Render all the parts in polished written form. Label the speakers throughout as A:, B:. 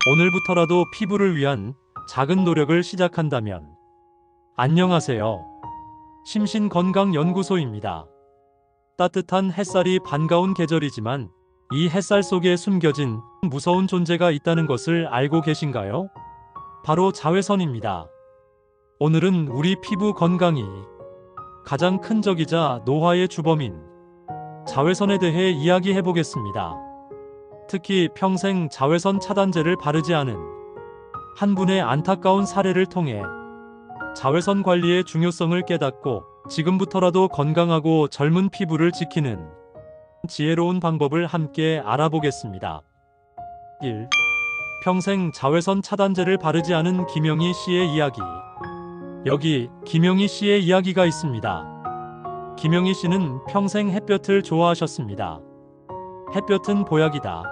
A: 오늘부터라도 피부를 위한 작은 노력을 시작한다면. 안녕하세요. 심신건강연구소입니다. 따뜻한 햇살이 반가운 계절이지만 이 햇살 속에 숨겨진 무서운 존재가 있다는 것을 알고 계신가요? 바로 자외선입니다. 오늘은 우리 피부 건강이 가장 큰 적이자 노화의 주범인 자외선에 대해 이야기해 보겠습니다. 특히 평생 자외선 차단제를 바르지 않은 한 분의 안타까운 사례를 통해 자외선 관리의 중요성을 깨닫고 지금부터라도 건강하고 젊은 피부를 지키는 지혜로운 방법을 함께 알아보겠습니다. 1. 평생 자외선 차단제를 바르지 않은 김영희 씨의 이야기. 여기 김영희 씨의 이야기가 있습니다. 김영희 씨는 평생 햇볕을 좋아하셨습니다. 햇볕은 보약이다.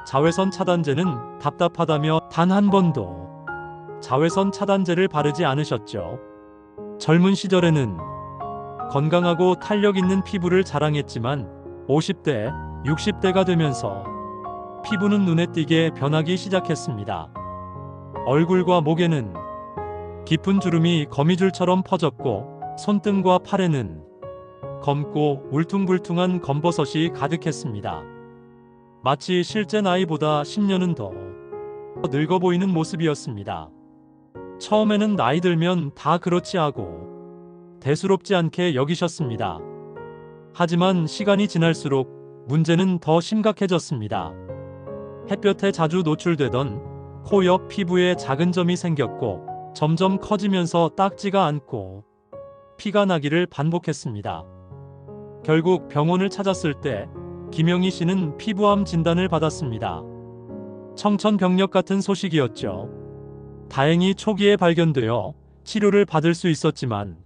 A: 자외선 차단제는 답답하다며 단 한 번도 자외선 차단제를 바르지 않으셨죠. 젊은 시절에는 건강하고 탄력 있는 피부를 자랑했지만 50대, 60대가 되면서 피부는 눈에 띄게 변하기 시작했습니다. 얼굴과 목에는 깊은 주름이 거미줄처럼 퍼졌고 손등과 팔에는 검고 울퉁불퉁한 검버섯이 가득했습니다. 마치 실제 나이보다 10년은 더 늙어 보이는 모습이었습니다. 처음에는 나이 들면 다 그렇지 하고 대수롭지 않게 여기셨습니다. 하지만 시간이 지날수록 문제는 더 심각해졌습니다. 햇볕에 자주 노출되던 코 옆 피부에 작은 점이 생겼고 점점 커지면서 딱지가 않고 피가 나기를 반복했습니다. 결국 병원을 찾았을 때 김영희 씨는 피부암 진단을 받았습니다. 청천벽력 같은 소식이었죠. 다행히 초기에 발견되어 치료를 받을 수 있었지만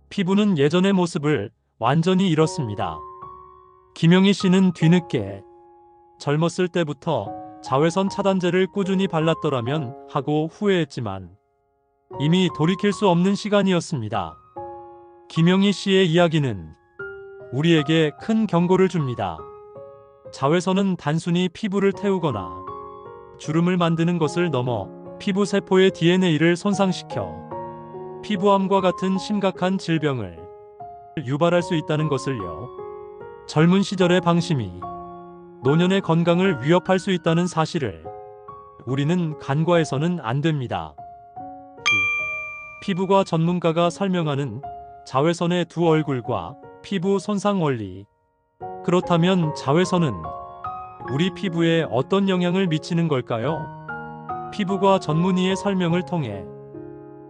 A: 피부는 예전의 모습을 완전히 잃었습니다. 김영희 씨는 뒤늦게 젊었을 때부터 자외선 차단제를 꾸준히 발랐더라면 하고 후회했지만 이미 돌이킬 수 없는 시간이었습니다. 김영희 씨의 이야기는 우리에게 큰 경고를 줍니다. 자외선은 단순히 피부를 태우거나 주름을 만드는 것을 넘어 피부 세포의 DNA를 손상시켜 피부암과 같은 심각한 질병을 유발할 수 있다는 것을요. 젊은 시절의 방심이 노년의 건강을 위협할 수 있다는 사실을 우리는 간과해서는 안 됩니다. 피부과 전문가가 설명하는 자외선의 두 얼굴과 피부 손상 원리. 그렇다면 자외선은 우리 피부에 어떤 영향을 미치는 걸까요? 피부과 전문의의 설명을 통해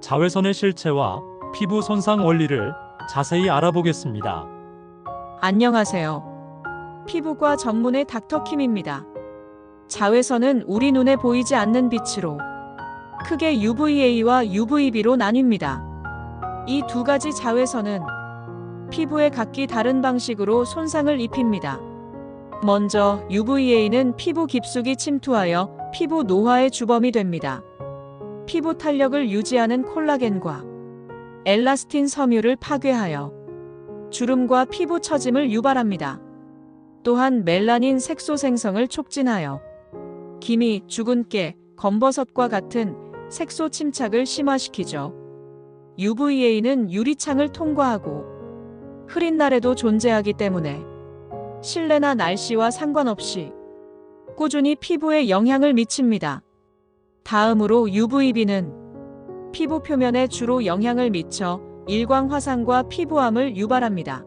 A: 자외선의 실체와 피부 손상 원리를 자세히 알아보겠습니다.
B: 안녕하세요. 피부과 전문의 닥터킴입니다. 자외선은 우리 눈에 보이지 않는 빛으로 크게 UVA와 UVB로 나뉩니다. 이 두 가지 자외선은 피부에 각기 다른 방식으로 손상을 입힙니다. 먼저 UVA는 피부 깊숙이 침투하여 피부 노화의 주범이 됩니다. 피부 탄력을 유지하는 콜라겐과 엘라스틴 섬유를 파괴하여 주름과 피부 처짐을 유발합니다. 또한 멜라닌 색소 생성을 촉진하여 기미, 죽은 깨, 검버섯과 같은 색소 침착을 심화시키죠. UVA는 유리창을 통과하고 흐린 날에도 존재하기 때문에 실내나 날씨와 상관없이 꾸준히 피부에 영향을 미칩니다. 다음으로 UVB는 피부 표면에 주로 영향을 미쳐 일광 화상과 피부암을 유발합니다.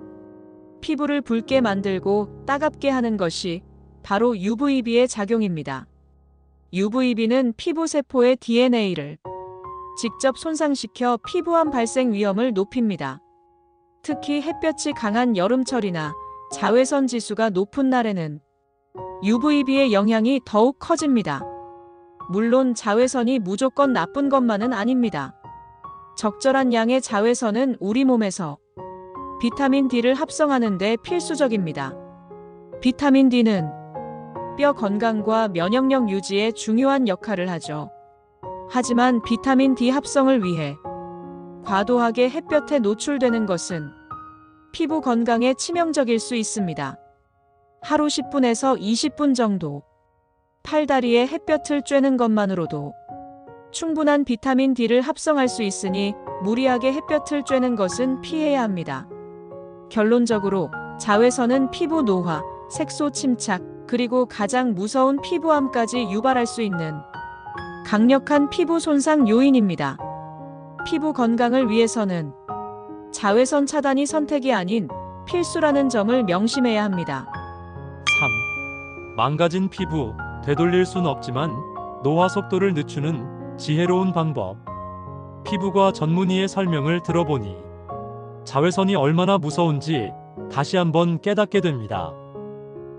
B: 피부를 붉게 만들고 따갑게 하는 것이 바로 UVB의 작용입니다. UVB는 피부 세포의 DNA를 직접 손상시켜 피부암 발생 위험을 높입니다. 특히 햇볕이 강한 여름철이나 자외선 지수가 높은 날에는 UVB의 영향이 더욱 커집니다. 물론 자외선이 무조건 나쁜 것만은 아닙니다. 적절한 양의 자외선은 우리 몸에서 비타민 D를 합성하는 데 필수적입니다. 비타민 D는 뼈 건강과 면역력 유지에 중요한 역할을 하죠. 하지만 비타민 D 합성을 위해 과도하게 햇볕에 노출되는 것은 피부 건강에 치명적일 수 있습니다. 하루 10분에서 20분 정도 팔다리에 햇볕을 쬐는 것만으로도 충분한 비타민 D를 합성할 수 있으니 무리하게 햇볕을 쬐는 것은 피해야 합니다. 결론적으로 자외선은 피부 노화, 색소 침착, 그리고 가장 무서운 피부암까지 유발할 수 있는 강력한 피부 손상 요인입니다. 피부 건강을 위해서는 자외선 차단이 선택이 아닌 필수라는 점을 명심해야 합니다.
A: 3. 망가진 피부, 되돌릴 순 없지만 노화 속도를 늦추는 지혜로운 방법. 피부과 전문의의 설명을 들어보니 자외선이 얼마나 무서운지 다시 한번 깨닫게 됩니다.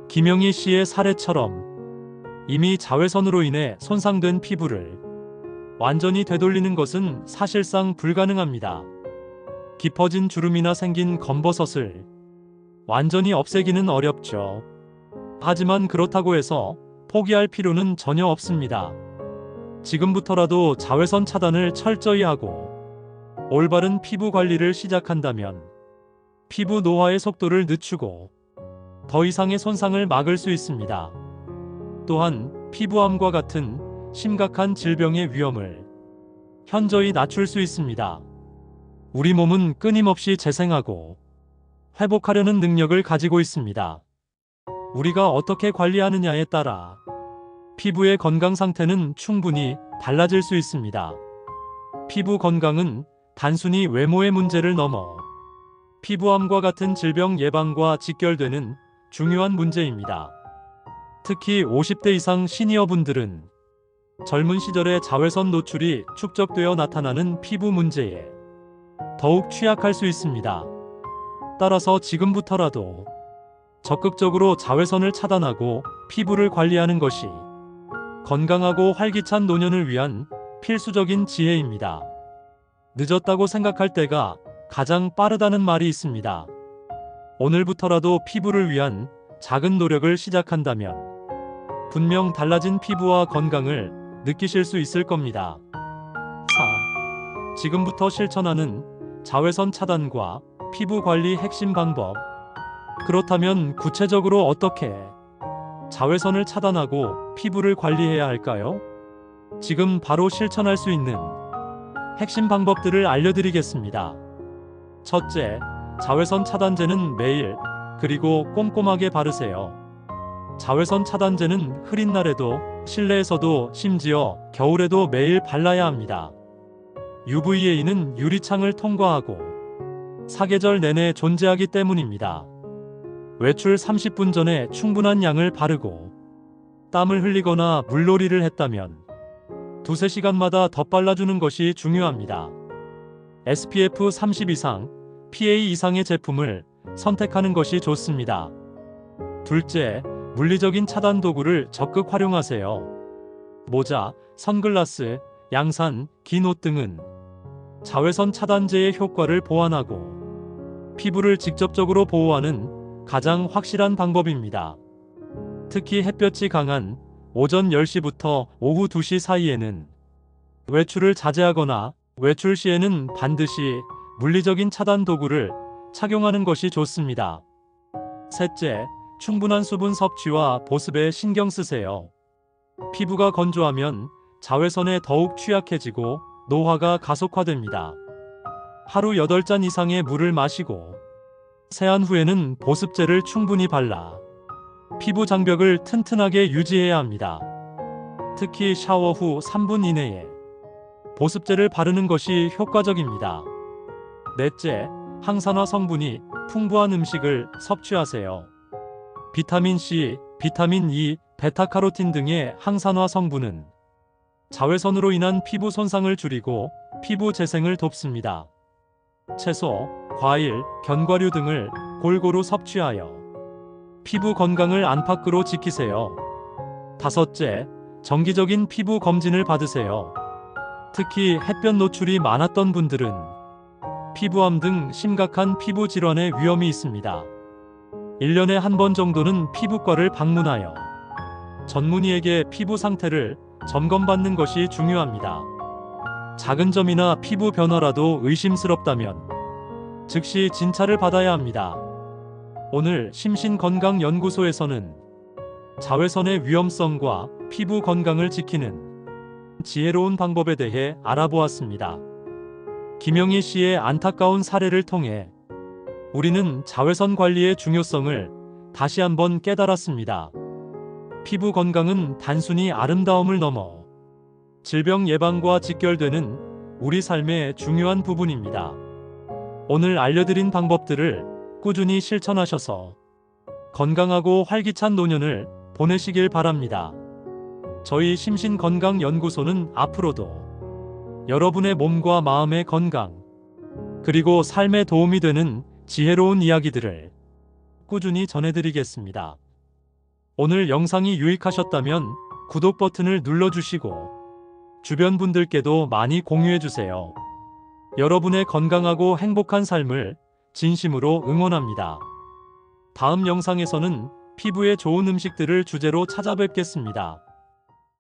A: 김영희 씨의 사례처럼 이미 자외선으로 인해 손상된 피부를 완전히 되돌리는 것은 사실상 불가능합니다. 깊어진 주름이나 생긴 검버섯을 완전히 없애기는 어렵죠. 하지만 그렇다고 해서 포기할 필요는 전혀 없습니다. 지금부터라도 자외선 차단을 철저히 하고 올바른 피부 관리를 시작한다면 피부 노화의 속도를 늦추고 더 이상의 손상을 막을 수 있습니다. 또한 피부암과 같은 심각한 질병의 위험을 현저히 낮출 수 있습니다. 우리 몸은 끊임없이 재생하고 회복하려는 능력을 가지고 있습니다. 우리가 어떻게 관리하느냐에 따라 피부의 건강 상태는 충분히 달라질 수 있습니다. 피부 건강은 단순히 외모의 문제를 넘어 피부암과 같은 질병 예방과 직결되는 중요한 문제입니다. 특히 50대 이상 시니어분들은 젊은 시절에 자외선 노출이 축적되어 나타나는 피부 문제에 더욱 취약할 수 있습니다. 따라서 지금부터라도 적극적으로 자외선을 차단하고 피부를 관리하는 것이 건강하고 활기찬 노년을 위한 필수적인 지혜입니다. 늦었다고 생각할 때가 가장 빠르다는 말이 있습니다. 오늘부터라도 피부를 위한 작은 노력을 시작한다면 분명 달라진 피부와 건강을 느끼실 수 있을 겁니다. 4. 지금부터 실천하는 자외선 차단과 피부 관리 핵심 방법. 그렇다면 구체적으로 어떻게 자외선을 차단하고 피부를 관리해야 할까요? 지금 바로 실천할 수 있는 핵심 방법들을 알려드리겠습니다. 첫째, 자외선 차단제는 매일 그리고 꼼꼼하게 바르세요. 자외선 차단제는 흐린 날에도 실내에서도 심지어 겨울에도 매일 발라야 합니다. UVA는 유리창을 통과하고 사계절 내내 존재하기 때문입니다. 외출 30분 전에 충분한 양을 바르고 땀을 흘리거나 물놀이를 했다면 두세 시간마다 덧발라주는 것이 중요합니다. SPF 30 이상, PA 이상의 제품을 선택하는 것이 좋습니다. 둘째, 물리적인 차단 도구를 적극 활용하세요. 모자, 선글라스, 양산, 긴 옷 등은 자외선 차단제의 효과를 보완하고 피부를 직접적으로 보호하는 가장 확실한 방법입니다. 특히 햇볕이 강한 오전 10시부터 오후 2시 사이에는 외출을 자제하거나 외출 시에는 반드시 물리적인 차단 도구를 착용하는 것이 좋습니다. 셋째, 충분한 수분 섭취와 보습에 신경 쓰세요. 피부가 건조하면 자외선에 더욱 취약해지고 노화가 가속화됩니다. 하루 8잔 이상의 물을 마시고 세안 후에는 보습제를 충분히 발라 피부 장벽을 튼튼하게 유지해야 합니다. 특히 샤워 후 3분 이내에 보습제를 바르는 것이 효과적입니다. 넷째, 항산화 성분이 풍부한 음식을 섭취하세요. 비타민 C, 비타민 E, 베타카로틴 등의 항산화 성분은 자외선으로 인한 피부 손상을 줄이고 피부 재생을 돕습니다. 채소, 과일, 견과류 등을 골고루 섭취하여 피부 건강을 안팎으로 지키세요. 다섯째, 정기적인 피부 검진을 받으세요. 특히 햇볕 노출이 많았던 분들은 피부암 등 심각한 피부 질환의 위험이 있습니다. 1년에 한 번 정도는 피부과를 방문하여 전문의에게 피부 상태를 점검받는 것이 중요합니다. 작은 점이나 피부 변화라도 의심스럽다면 즉시 진찰을 받아야 합니다. 오늘 심신건강연구소에서는 자외선의 위험성과 피부 건강을 지키는 지혜로운 방법에 대해 알아보았습니다. 김영희 씨의 안타까운 사례를 통해 우리는 자외선 관리의 중요성을 다시 한번 깨달았습니다. 피부 건강은 단순히 아름다움을 넘어 질병 예방과 직결되는 우리 삶의 중요한 부분입니다. 오늘 알려드린 방법들을 꾸준히 실천하셔서 건강하고 활기찬 노년을 보내시길 바랍니다. 저희 심신건강연구소는 앞으로도 여러분의 몸과 마음의 건강, 그리고 삶에 도움이 되는 지혜로운 이야기들을 꾸준히 전해드리겠습니다. 오늘 영상이 유익하셨다면 구독 버튼을 눌러주시고 주변 분들께도 많이 공유해주세요. 여러분의 건강하고 행복한 삶을 진심으로 응원합니다. 다음 영상에서는 피부에 좋은 음식들을 주제로 찾아뵙겠습니다.